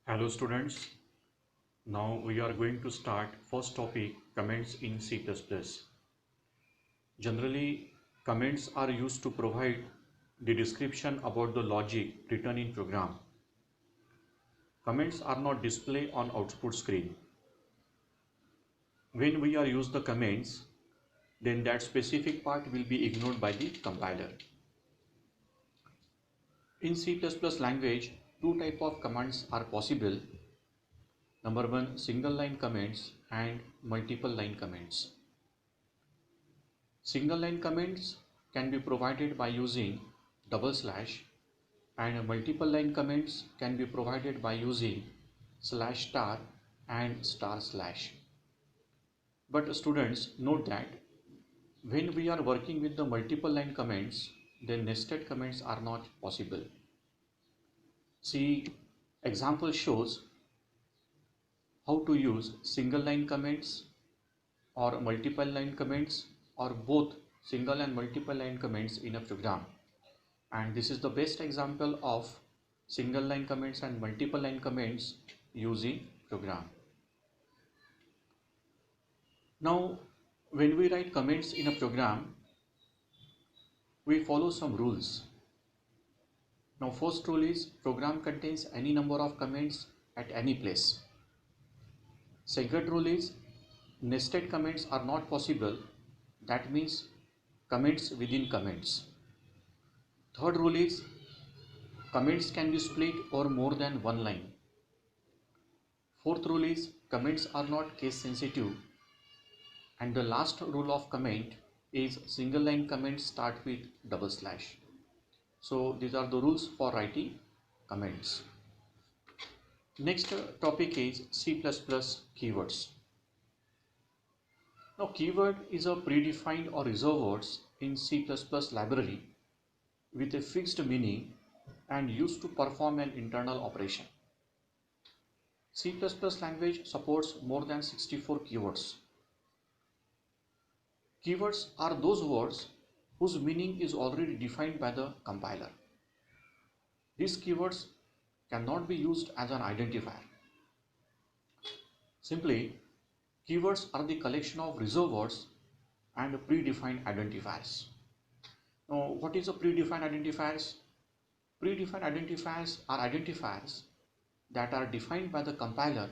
Hello students, now we are going to start first topic comments in C++. Generally, comments are used to provide the description about the logic written in program. Comments are not displayed on output screen. When we are use the comments, then that specific part will be ignored by the compiler. In C++ language, two type of commands are possible. Number one, single line comments and multiple line comments. Single line comments can be provided by using double slash, and multiple line comments can be provided by using slash star and star slash. But students, note that when we are working with the multiple line comments, then nested comments are not possible. See, example shows how to use single line comments or multiple line comments or both single and multiple line comments in a program. And this is the best example of single line comments and multiple line comments using program. Now, when we write comments in a program, we follow some rules. Now, first rule is program contains any number of comments at any place. Second rule is nested comments are not possible. That means comments within comments. Third rule is comments can be split over more than one line. Fourth rule is comments are not case sensitive. And the last rule of comment is single line comments start with double slash. So these are the rules for writing comments. Next topic is C++ keywords. Now keyword is a predefined or reserved words in C++ library with a fixed meaning and used to perform an internal operation. C++ language supports more than 64 keywords. Keywords are those words whose meaning is already defined by the compiler. These keywords cannot be used as an identifier. Simply, keywords are the collection of reserved words and predefined identifiers. Now, what is a predefined identifiers? Predefined identifiers are identifiers that are defined by the compiler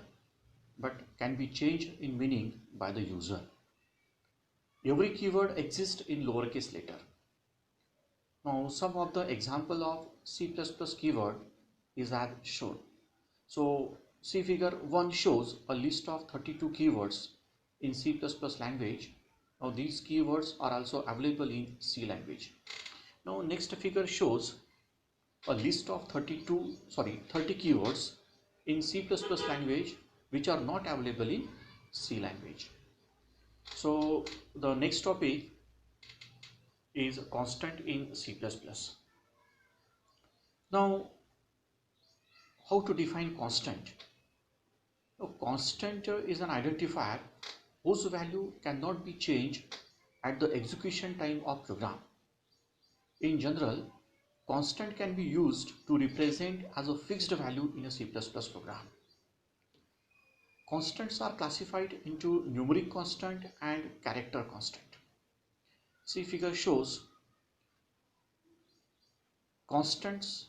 but can be changed in meaning by the user. Every keyword exists in lowercase letter. Now, some of the example of C++ keyword is as shown. So, see figure 1 shows a list of 32 keywords in C++ language. Now, these keywords are also available in C language. Now, next figure shows a list of 30 keywords in C++ language which are not available in C language. So, the next topic is constant in C++. Now, how to define constant? Now, constant is an identifier whose value cannot be changed at the execution time of program. In general, constant can be used to represent as a fixed value in a C++ program. Constants are classified into numeric constant and character constant. See figure shows constants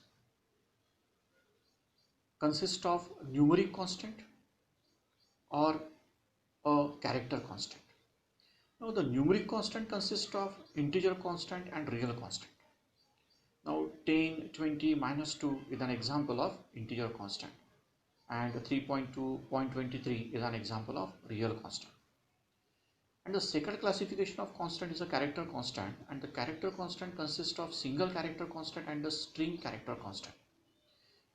consist of numeric constant or a character constant. Now the numeric constant consists of integer constant and real constant. Now 10, 20, -2 is an example of integer constant and 3.2.23 is an example of real constant. And the second classification of constant is a character constant, and the character constant consists of single character constant and the string character constant.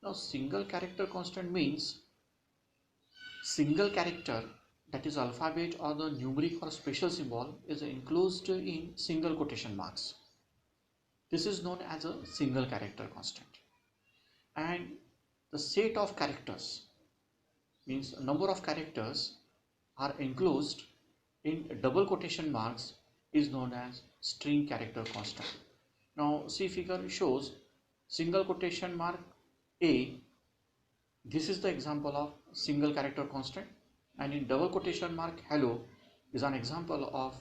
Now single character constant means single character, that is alphabet or the numeric or special symbol, is enclosed in single quotation marks. This is known as a single character constant. And the set of characters means number of characters are enclosed in double quotation marks is known as string character constant. Now see figure shows single quotation mark A This is the example of single character constant, and in double quotation mark hello is an example of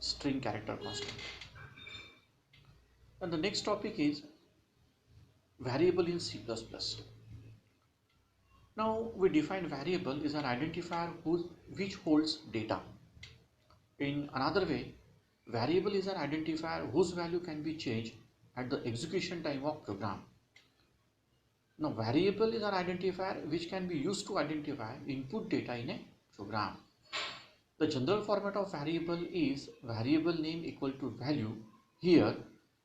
string character constant. And the next topic is variable in C++. Now we define variable is an identifier which holds data. In another way, variable is an identifier whose value can be changed at the execution time of program. Now variable is an identifier which can be used to identify input data in a program. The general format of variable is variable name equal to value. Here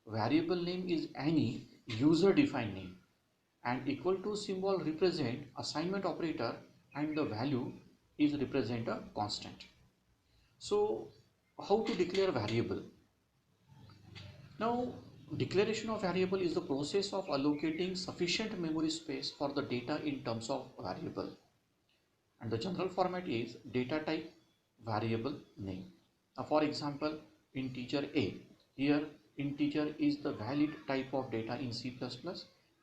variable name is any user defined name, and equal to symbol represent assignment operator, and the value is represent a constant. So how to declare variable? Now declaration of variable is the process of allocating sufficient memory space for the data in terms of variable, and the general format is data type variable name. Now for example, integer a, here integer is the valid type of data in C++,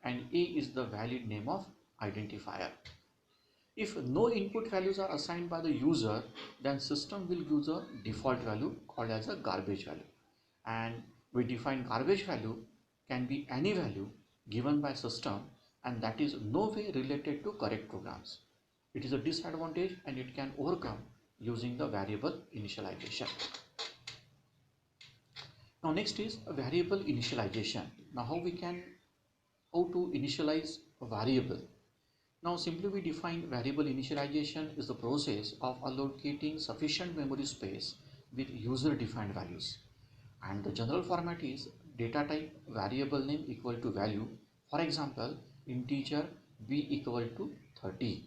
and a is the valid name of identifier. If no input values are assigned by the user, then system will use a default value called as a garbage value, and we define garbage value can be any value given by system, and that is no way related to correct programs. It is a disadvantage and it can overcome using the variable initialization. Now next is a variable initialization. Now how to initialize a variable? Now simply we define variable initialization is the process of allocating sufficient memory space with user defined values, and the general format is data type variable name equal to value. For example, integer b equal to 30.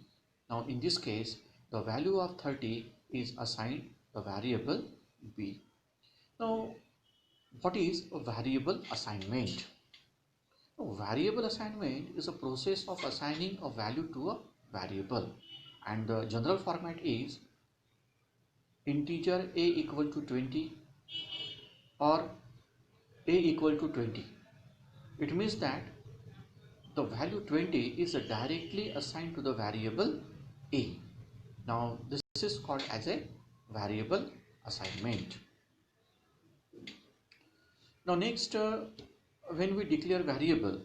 Now in this case the value of 30 is assigned the variable b. Now what is a variable assignment? Variable assignment is a process of assigning a value to a variable, and the general format is integer a equal to 20 or a equal to 20. It means that the value 20 is directly assigned to the variable a. Now this is called as a variable assignment. Now next, when we declare variable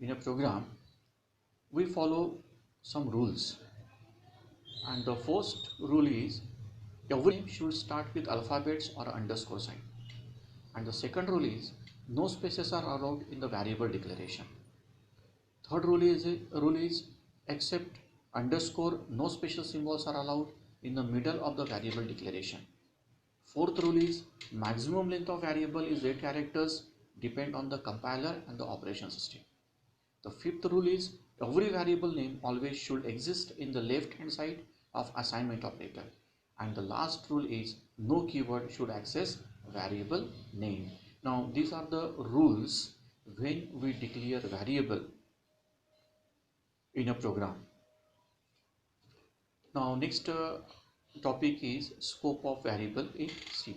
in a program, we follow some rules, and the first rule is every name should start with alphabets or underscore sign, and the second rule is no spaces are allowed in the variable declaration. Third rule is except underscore no special symbols are allowed in the middle of the variable declaration. Fourth rule is maximum length of variable is 8 characters, depend on the compiler and the operation system. The fifth rule is every variable name always should exist in the left hand side of assignment operator, and the last rule is no keyword should access variable name. Now these are the rules when we declare variable in a program. Now next topic is scope of variable in C++.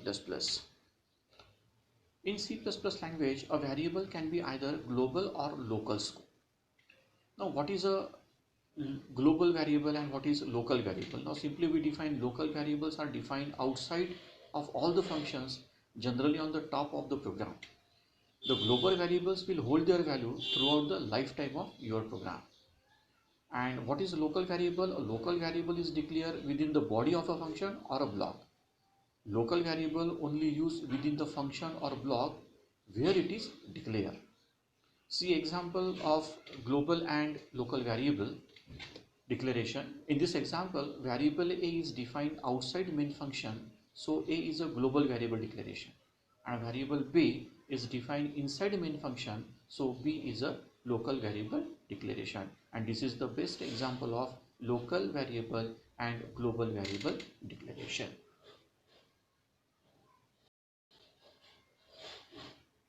In C++ language, a variable can be either global or local scope. Now what is a global variable and what is local variable? Now simply we define local variables are defined outside of all the functions, generally on the top of the program. The global variables will hold their value throughout the lifetime of your program. And what is a local variable? A local variable is declared within the body of a function or a block. Local variable only used within the function or block where it is declared. See example of global and local variable declaration. In this example, variable a is defined outside main function, so a is a global variable declaration, and variable b is defined inside main function, so b is a local variable declaration. And this is the best example of local variable and global variable declaration.